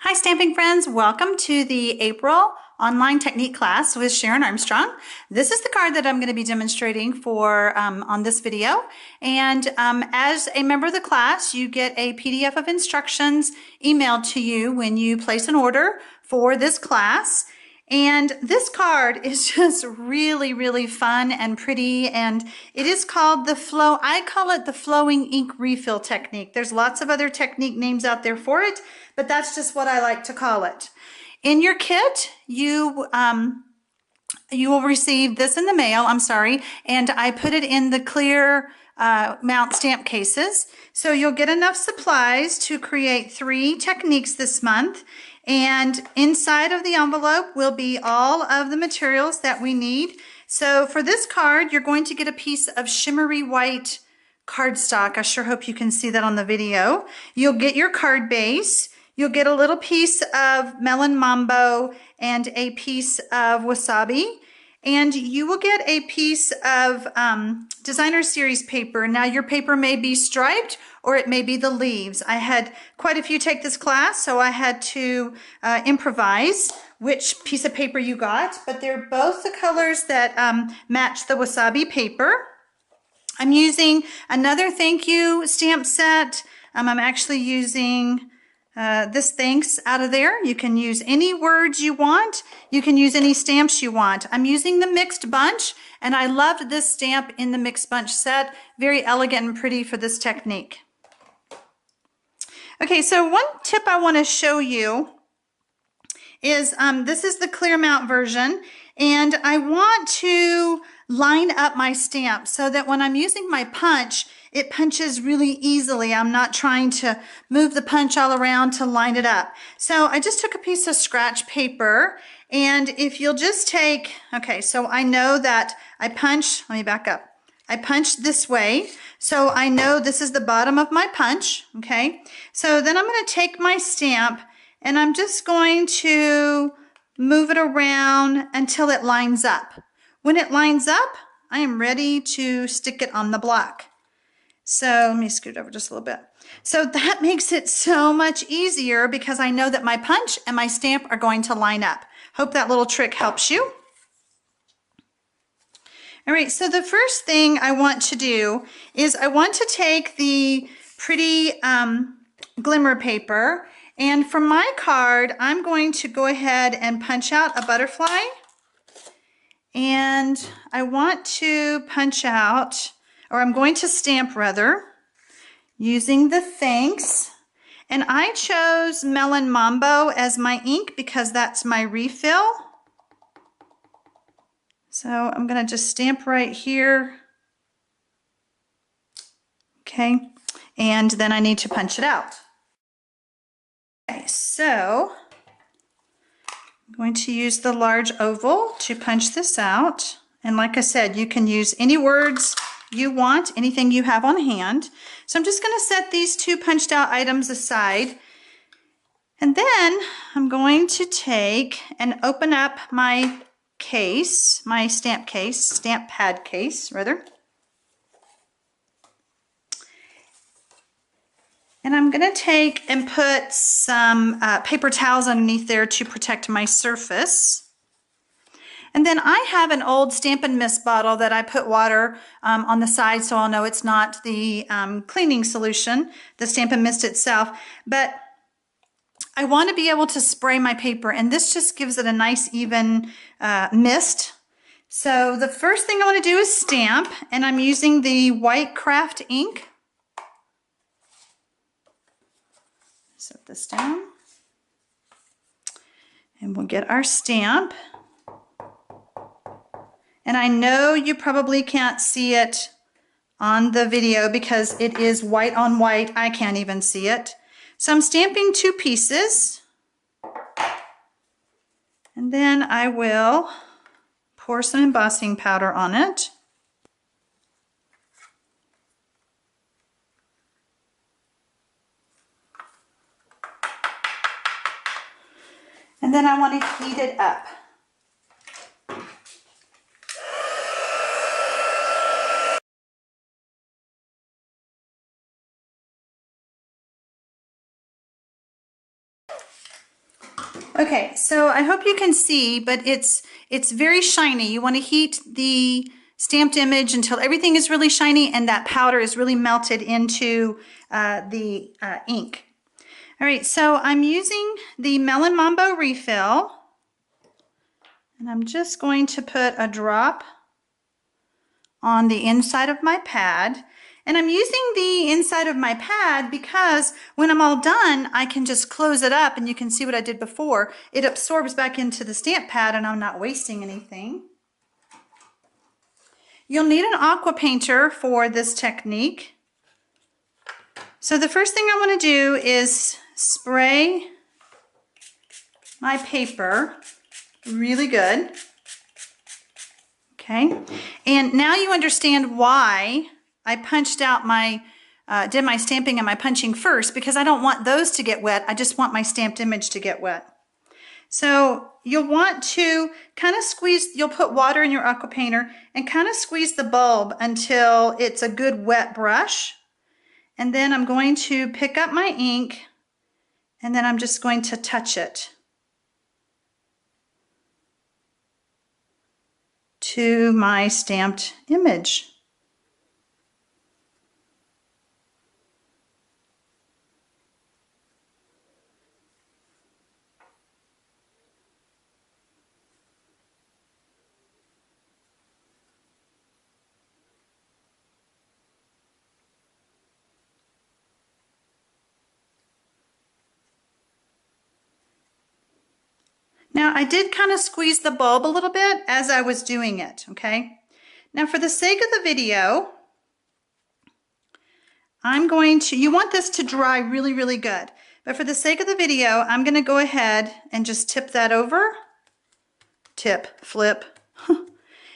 Hi stamping friends, welcome to the April online technique class with Sharon Armstrong. This is the card that I'm going to be demonstrating for on this video, and as a member of the class you get a PDF of instructions emailed to you when you place an order for this class. And this card is just really fun and pretty, and it is called I call it the flowing ink refill technique. There's lots of other technique names out there for it, but that's just what I like to call it. In your kit, you will receive this in the mail, and I put it in the clear mount stamp cases. So you'll get enough supplies to create 3 techniques this month. And inside of the envelope will be all of the materials that we need. So for this card, you're going to get a piece of shimmery white cardstock. I sure hope you can see that on the video. You'll get your card base. You'll get a little piece of melon mambo and a piece of wasabi. And you will get a piece of designer series paper. Now your paper may be striped or it may be the leaves. I had quite a few take this class, so I had to improvise which piece of paper you got, but they're both the colors that match the wasabi paper. I'm using another thank you stamp set. I'm actually using this thanks out of there. You can use any words you want. You can use any stamps you want. I'm using the mixed bunch, and I loved this stamp in the mixed bunch set. Very elegant and pretty for this technique. Okay, so one tip I want to show you is this is the clear mount version, and I want to line up my stamp so that when I'm using my punch, it punches really easily. I'm not trying to move the punch all around to line it up. So I just took a piece of scratch paper, and if you'll just take, okay, so I know that I punch, let me back up. I punch this way, so I know this is the bottom of my punch, okay? So then I'm going to take my stamp, and I'm just going to move it around until it lines up. When it lines up, I am ready to stick it on the block. So let me scoot over just a little bit. So that makes it so much easier because I know that my punch and my stamp are going to line up. Hope that little trick helps you. All right, so the first thing I want to do is I want to take the pretty glimmer paper, and from my card, I'm going to go ahead and punch out a butterfly. And I want to punch out, or I'm going to stamp rather, using the thanks. And I chose Melon Mambo as my ink because that's my refill. So I'm going to just stamp right here. Okay, and then I need to punch it out. Okay, so I'm going to use the large oval to punch this out. And like I said, you can use any words you want, anything you have on hand. So I'm just going to set these 2 punched out items aside. And then I'm going to take and open up my case, my stamp pad case rather. And I'm going to take and put some paper towels underneath there to protect my surface. And then I have an old Stamp and Mist bottle that I put water on the side so I'll know it's not the cleaning solution, the Stamp and Mist itself. But I want to be able to spray my paper, and this just gives it a nice even mist. So the first thing I want to do is stamp, and I'm using the white craft ink. Set this down, and we'll get our stamp. And I know you probably can't see it on the video because it is white on white. I can't even see it. So I'm stamping 2 pieces. And then I will pour some embossing powder on it. And then I want to heat it up. Okay, so I hope you can see, but it's very shiny. You want to heat the stamped image until everything is really shiny and that powder is really melted into the ink. All right, so I'm using the Melon Mambo refill, and I'm just going to put a drop on the inside of my pad. And I'm using the inside of my pad because when I'm all done, I can just close it up and you can see what I did before. It absorbs back into the stamp pad and I'm not wasting anything. You'll need an aqua painter for this technique. So the first thing I want to do is spray my paper really good. Okay, and now you understand why I punched out did my stamping and my punching first, because I don't want those to get wet. I just want my stamped image to get wet. So you'll want to kind of squeeze, you'll put water in your aqua painter and kind of squeeze the bulb until it's a good wet brush. And then I'm going to pick up my ink and then I'm just going to touch it to my stamped image. Now I did kind of squeeze the bulb a little bit as I was doing it, okay? Now for the sake of the video, you want this to dry really, really good. But for the sake of the video, I'm going to go ahead and just tip that over, flip,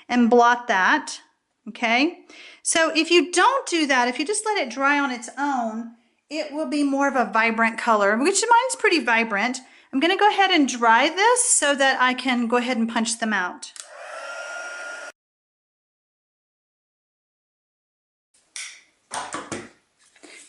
and blot that, okay? So if you don't do that, if you just let it dry on its own, it will be more of a vibrant color, which mine's pretty vibrant. I'm going to go ahead and dry this so that I can go ahead and punch them out.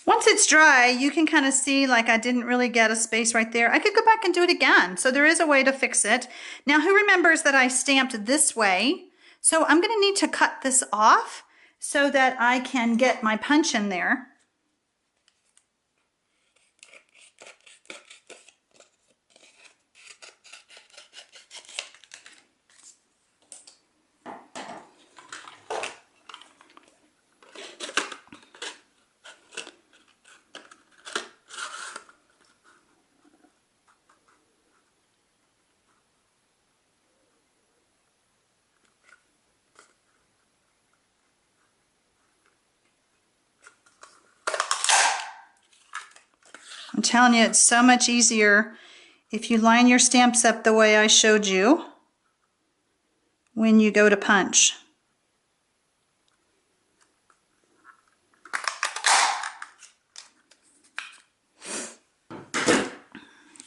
Once it's dry, you can kind of see like I didn't really get a space right there. I could go back and do it again. So there is a way to fix it. Now, who remembers that I stamped this way? So I'm going to need to cut this off so that I can get my punch in there. I'm telling you, it's so much easier if you line your stamps up the way I showed you when you go to punch.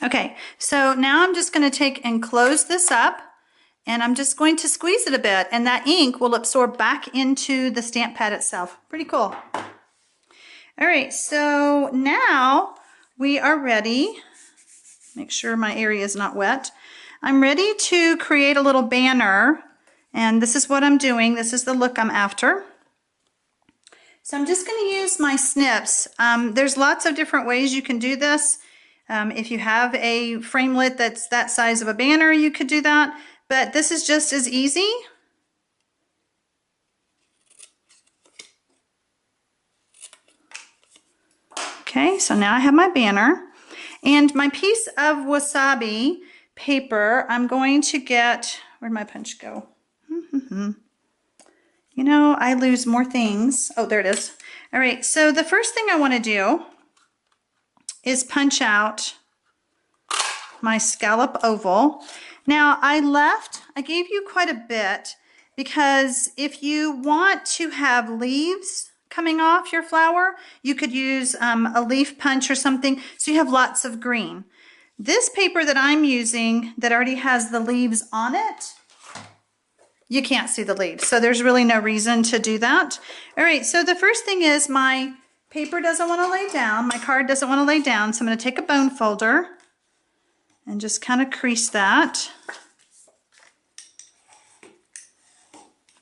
Okay, so now I'm just going to take and close this up, and I'm just going to squeeze it a bit, and that ink will absorb back into the stamp pad itself. Pretty cool. All right, so now we are ready. Make sure my area is not wet. I'm ready to create a little banner, and this is what I'm doing. This is the look I'm after. So I'm just going to use my snips. There's lots of different ways you can do this. If you have a framelit that's that size of a banner, you could do that, but this is just as easy. Okay, so now I have my banner, and my piece of wasabi paper, I'm going to get, where'd my punch go? You know, I lose more things. Oh, there it is. All right, so the first thing I want to do is punch out my scallop oval. Now I gave you quite a bit because if you want to have leaves coming off your flower, you could use a leaf punch or something so you have lots of green. This paper that I'm using that already has the leaves on it, you can't see the leaves, so there's really no reason to do that. All right, so the first thing is my paper doesn't want to lay down, my card doesn't want to lay down, so I'm going to take a bone folder and just kind of crease that.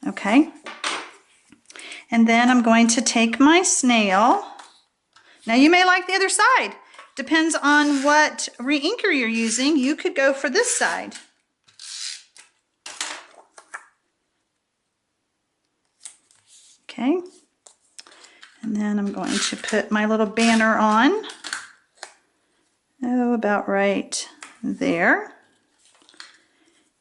Okay. And then I'm going to take my snail. Now you may like the other side. Depends on what Reinker you're using. You could go for this side. Okay. And then I'm going to put my little banner on. Oh, about right there.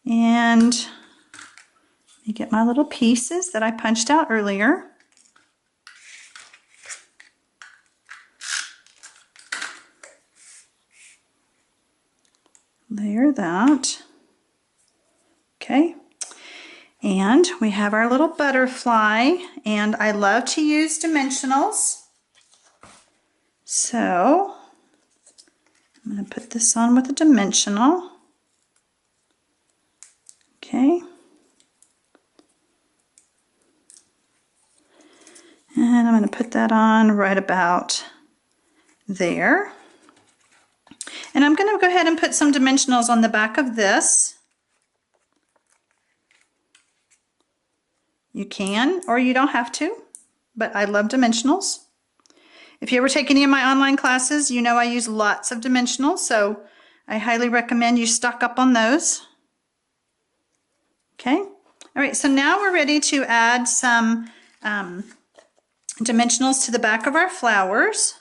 And let me get my little pieces that I punched out earlier. Layer that. Okay. And we have our little butterfly, and I love to use dimensionals. So I'm going to put this on with a dimensional. Okay. And I'm going to put that on right about there. And I'm going to go ahead and put some dimensionals on the back of this. You can, or you don't have to, but I love dimensionals. If you ever take any of my online classes, you know I use lots of dimensionals, so I highly recommend you stock up on those. Okay, all right, so now we're ready to add some dimensionals to the back of our flowers.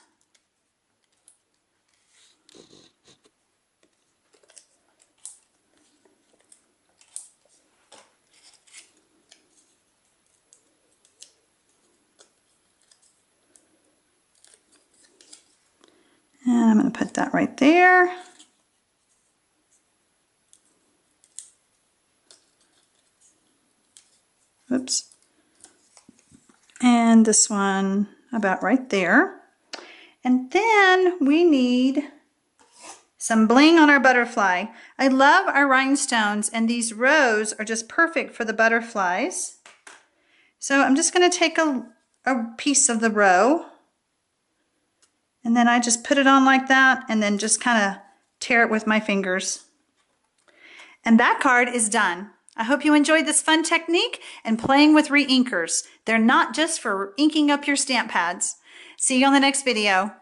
And I'm going to put that right there. Oops. And this one about right there. And then we need some bling on our butterfly. I love our rhinestones, and these rows are just perfect for the butterflies. So I'm just going to take a piece of the row, and then I just put it on like that, and then just kind of tear it with my fingers. And that card is done. I hope you enjoyed this fun technique and playing with reinkers. They're not just for inking up your stamp pads. See you on the next video.